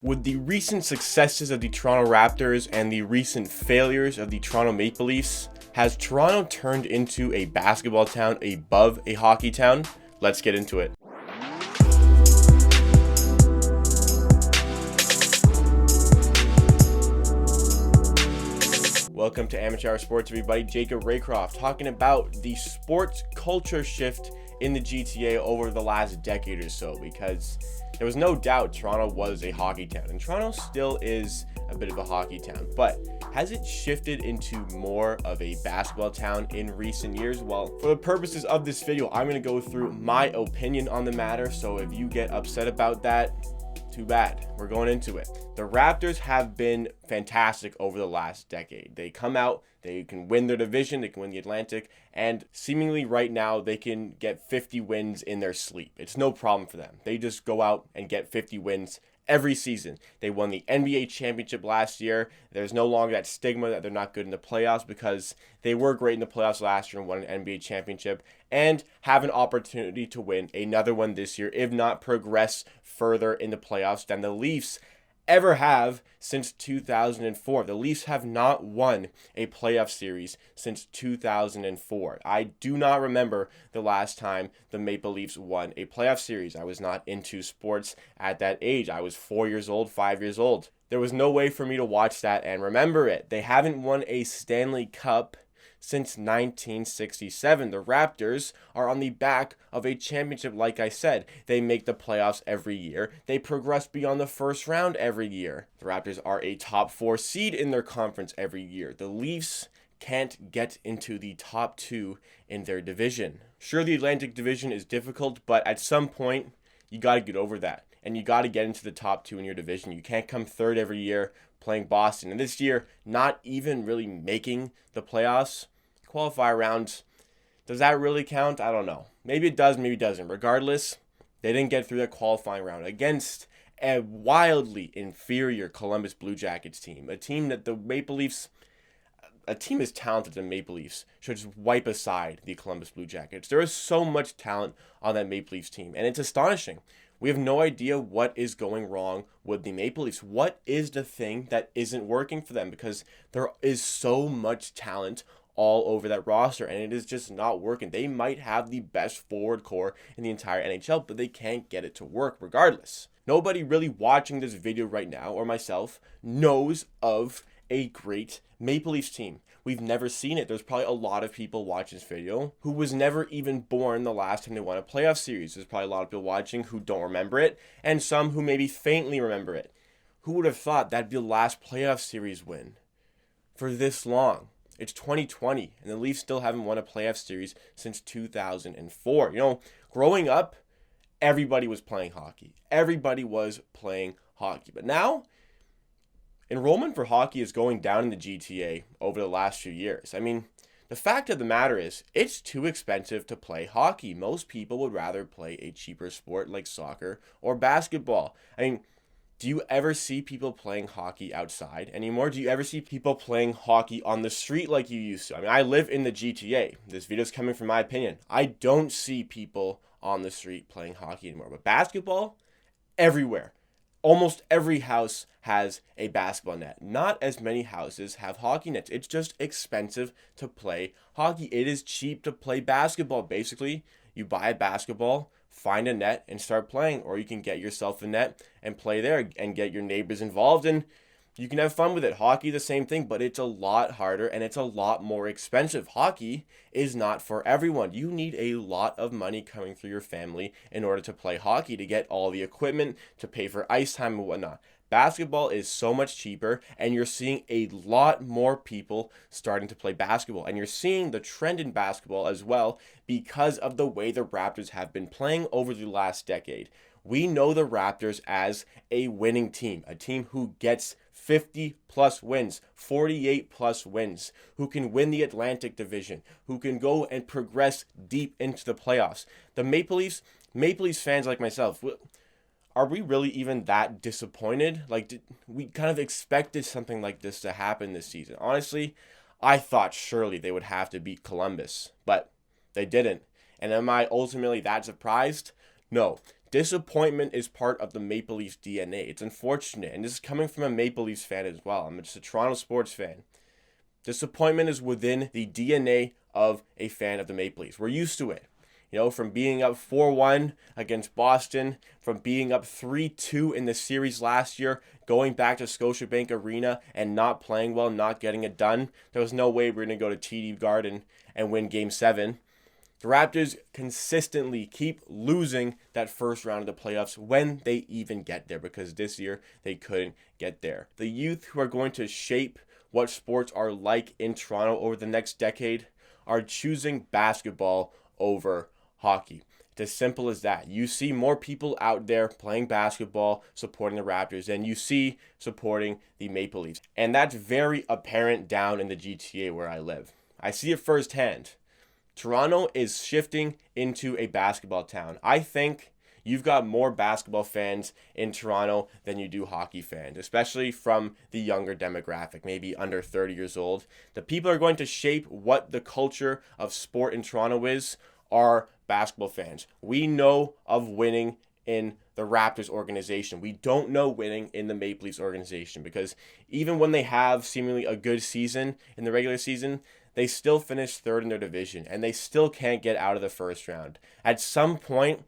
With the recent successes of the Toronto Raptors and the recent failures of the Toronto Maple Leafs, has Toronto turned into a basketball town above a hockey town? Let's get into it. Welcome to Amateur Hour Sports, everybody. Jacob Raycroft talking about the sports culture shift in the GTA over the last decade or so, because there was no doubt Toronto was a hockey town, and Toronto still is a bit of a hockey town, but has it shifted into more of a basketball town in recent years? Well, for the purposes of this video, I'm going to go through my opinion on the matter, so if you get upset about that, too bad. We're going into it. The Raptors have been fantastic over the last decade. They come out, they can win their division, they can win the Atlantic, and seemingly right now they can get 50 wins in their sleep. It's no problem for them. They just go out and get 50 wins every season. They won the NBA championship last year. There's no longer that stigma that they're not good in the playoffs, because they were great in the playoffs last year and won an NBA championship, and have an opportunity to win another one this year, if not progress further in the playoffs than the Leafs ever have since 2004. The Leafs have not won a playoff series since 2004. I do not remember the last time the Maple Leafs won a playoff series. I was not into sports at that age. I was 4 years old, 5 years old. There was no way for me to watch that and remember it. They haven't won a Stanley Cup since 1967. The Raptors are on the back of a championship. Like I said, they make the playoffs every year. They progress beyond the first round every year. The Raptors are a top 4 seed in their conference every year. The Leafs can't get into the top 2 in their division. Sure, the Atlantic division is difficult, but at some point, you got to get over that. And you got to get into the top 2 in your division. You can't come third every year playing Boston. And this year, not even really making the playoffs. Qualifier rounds, does that really count? I don't know. Maybe it does, maybe it doesn't. Regardless, they didn't get through that qualifying round against a wildly inferior Columbus Blue Jackets team. A team that the Maple Leafs, a team as talented as the Maple Leafs, should just wipe aside the Columbus Blue Jackets. There is so much talent on that Maple Leafs team, and it's astonishing. We have no idea what is going wrong with the Maple Leafs. What is the thing that isn't working for them? Because there is so much talent all over that roster, and it is just not working. They might have the best forward core in the entire NHL, but they can't get it to work regardless. Nobody really watching this video right now, or myself, knows of a great Maple Leafs team. We've never seen it. There's probably a lot of people watching this video who was never even born the last time they won a playoff series. There's probably a lot of people watching who don't remember it, and some who maybe faintly remember it. Who would have thought that'd be the last playoff series win for this long? It's 2020, and the Leafs still haven't won a playoff series since 2004. You know, growing up, everybody was playing hockey. Everybody was playing hockey. But now, enrollment for hockey is going down in the GTA over the last few years. I mean, the fact of the matter is, it's too expensive to play hockey. Most people would rather play a cheaper sport like soccer or basketball. I mean, do you ever see people playing hockey outside anymore? Do you ever see people playing hockey on the street like you used to? I mean, I live in the GTA. This video's coming from my opinion. I don't see people on the street playing hockey anymore. But basketball, everywhere. Almost every house has a basketball net. Not as many houses have hockey nets. It's just expensive to play hockey. It is cheap to play basketball. Basically, you buy a basketball, find a net, and start playing. Or you can get yourself a net and play there and get your neighbors involved, and you can have fun with it. Hockey, the same thing, but it's a lot harder and it's a lot more expensive. Hockey is not for everyone. You need a lot of money coming through your family in order to play hockey, to get all the equipment, to pay for ice time and whatnot. Basketball is so much cheaper, and you're seeing a lot more people starting to play basketball. And you're seeing the trend in basketball as well because of the way the Raptors have been playing over the last decade. We know the Raptors as a winning team, a team who gets 50 plus wins, 48 plus wins, who can win the Atlantic division, who can go and progress deep into the playoffs. The Maple Leafs fans like myself, are we really even that disappointed? Like, we kind of expected something like this to happen this season. Honestly, I thought surely they would have to beat Columbus, but they didn't. And am I ultimately that surprised? No. Disappointment is part of the Maple Leafs DNA. It's unfortunate, and this is coming from a Maple Leafs fan as well. I'm just a Toronto sports fan. Disappointment is within the DNA of a fan of the Maple Leafs. We're used to it. From being up 4-1 against Boston, from being up 3-2 in the series last year, going back to Scotiabank Arena and not playing well, not getting it done. There was no way we were going to go to TD Garden and win Game 7. The Raptors consistently keep losing that first round of the playoffs when they even get there, because this year they couldn't get there. The youth who are going to shape what sports are like in Toronto over the next decade are choosing basketball over hockey. It's as simple as that. You see more people out there playing basketball supporting the Raptors than you see supporting the Maple Leafs. And that's very apparent down in the GTA where I live. I see it firsthand. Toronto is shifting into a basketball town. I think you've got more basketball fans in Toronto than you do hockey fans, especially from the younger demographic, maybe under 30 years old. The people are going to shape what the culture of sport in Toronto is are basketball fans. We know of winning in the Raptors organization. We don't know winning in the Maple Leafs organization, because even when they have seemingly a good season in the regular season, they still finish third in their division, and they still can't get out of the first round. At some point,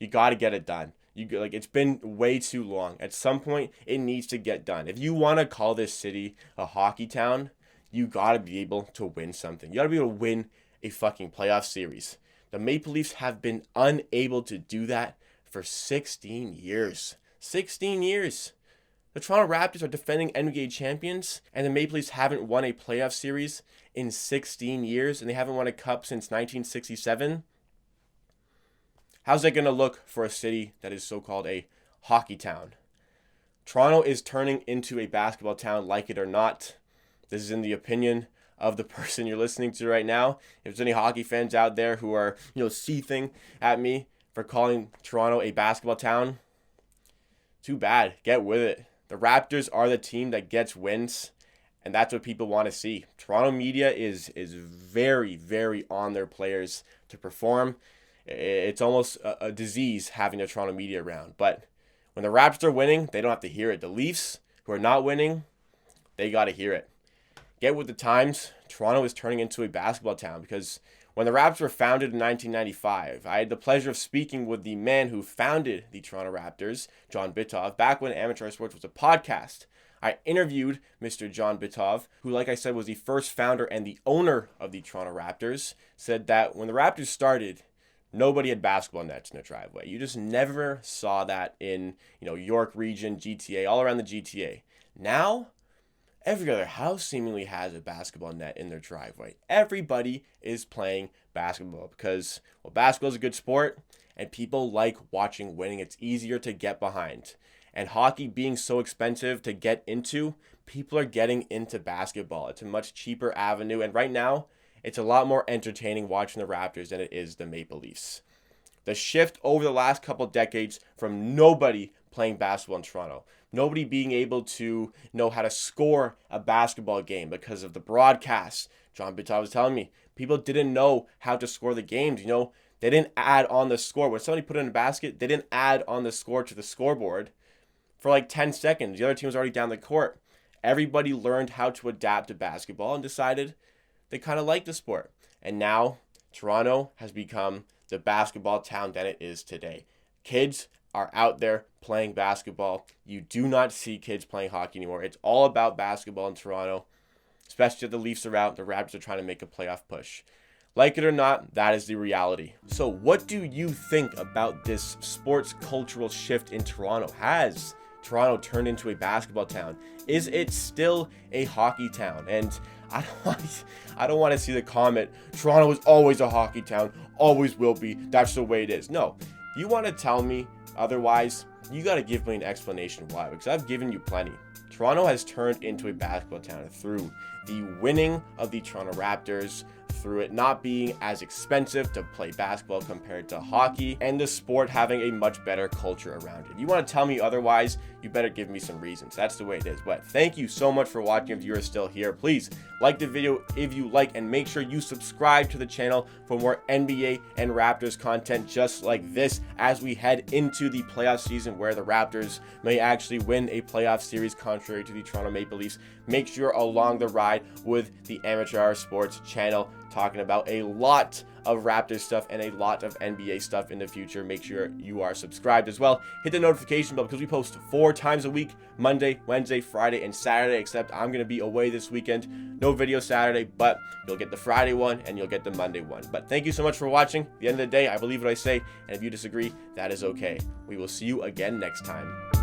you got to get it done. It's been way too long. At some point, it needs to get done. If you want to call this city a hockey town, you got to be able to win something. You got to be able to win a fucking playoff series. The Maple Leafs have been unable to do that for 16 years. 16 years. The Toronto Raptors are defending NBA champions, and the Maple Leafs haven't won a playoff series in 16 years, and they haven't won a cup since 1967. How's that going to look for a city that is so-called a hockey town? Toronto is turning into a basketball town, like it or not. This is in the opinion of the person you're listening to right now. If there's any hockey fans out there who are, seething at me for calling Toronto a basketball town, too bad. Get with it. The Raptors are the team that gets wins, and that's what people want to see. Toronto media is very, very on their players to perform. It's almost a disease having the Toronto media around. But when the Raptors are winning, they don't have to hear it. The Leafs, who are not winning, they got to hear it. Get with the times. Toronto is turning into a basketball town, because when the Raptors were founded in 1995, I had the pleasure of speaking with the man who founded the Toronto Raptors, John Bitov, back when Amateur Sports was a podcast. I interviewed Mr. John Bitov, who, like I said, was the first founder and the owner of the Toronto Raptors, said that when the Raptors started, nobody had basketball nets in their driveway. You just never saw that in, York region, GTA, all around the GTA. Now, every other house seemingly has a basketball net in their driveway. Everybody is playing basketball because, basketball is a good sport, and people like watching winning. It's easier to get behind. And hockey being so expensive to get into, people are getting into basketball. It's a much cheaper avenue, and right now, it's a lot more entertaining watching the Raptors than it is the Maple Leafs. The shift over the last couple decades from nobody playing basketball in Toronto, nobody being able to know how to score a basketball game because of the broadcast. John Bitov was telling me people didn't know how to score the games. They didn't add on the score. When somebody put it in a basket, they didn't add on the score to the scoreboard for like 10 seconds. The other team was already down the court. Everybody learned how to adapt to basketball and decided they kind of like the sport. And now Toronto has become the basketball town that it is today. Kids are out there playing basketball. You do not see kids playing hockey anymore. It's all about basketball in Toronto, especially if the Leafs are out. The Raptors are trying to make a playoff push. Like it or not, that is the reality. So what do you think about this sports cultural shift in Toronto? Has Toronto turned into a basketball town? Is it still a hockey town? And I don't want to see the comment, Toronto is always a hockey town, always will be, that's the way it is. No, you want to tell me otherwise, you got to give me an explanation why, because I've given you plenty. Toronto has turned into a basketball town through the winning of the Toronto Raptors, through it not being as expensive to play basketball compared to hockey, and the sport having a much better culture around it. If you want to tell me otherwise, you better give me some reasons. That's the way it is. But thank you so much for watching. If you're still here, please like the video if you like, and make sure you subscribe to the channel for more NBA and Raptors content just like this as we head into the playoff season, where the Raptors may actually win a playoff series contrary to the Toronto Maple Leafs. Make sure you're along the ride with the Amateur Hour Sports channel, talking about a lot of Raptors stuff and a lot of NBA stuff in the future. Make sure you are subscribed as well. Hit the notification bell because we post 4 times a week: Monday, Wednesday, Friday, and Saturday, except I'm going to be away this weekend. No video Saturday, but you'll get the Friday one and you'll get the Monday one. But thank you so much for watching. At the end of the day, I believe what I say, and if you disagree, that is okay. We will see you again next time.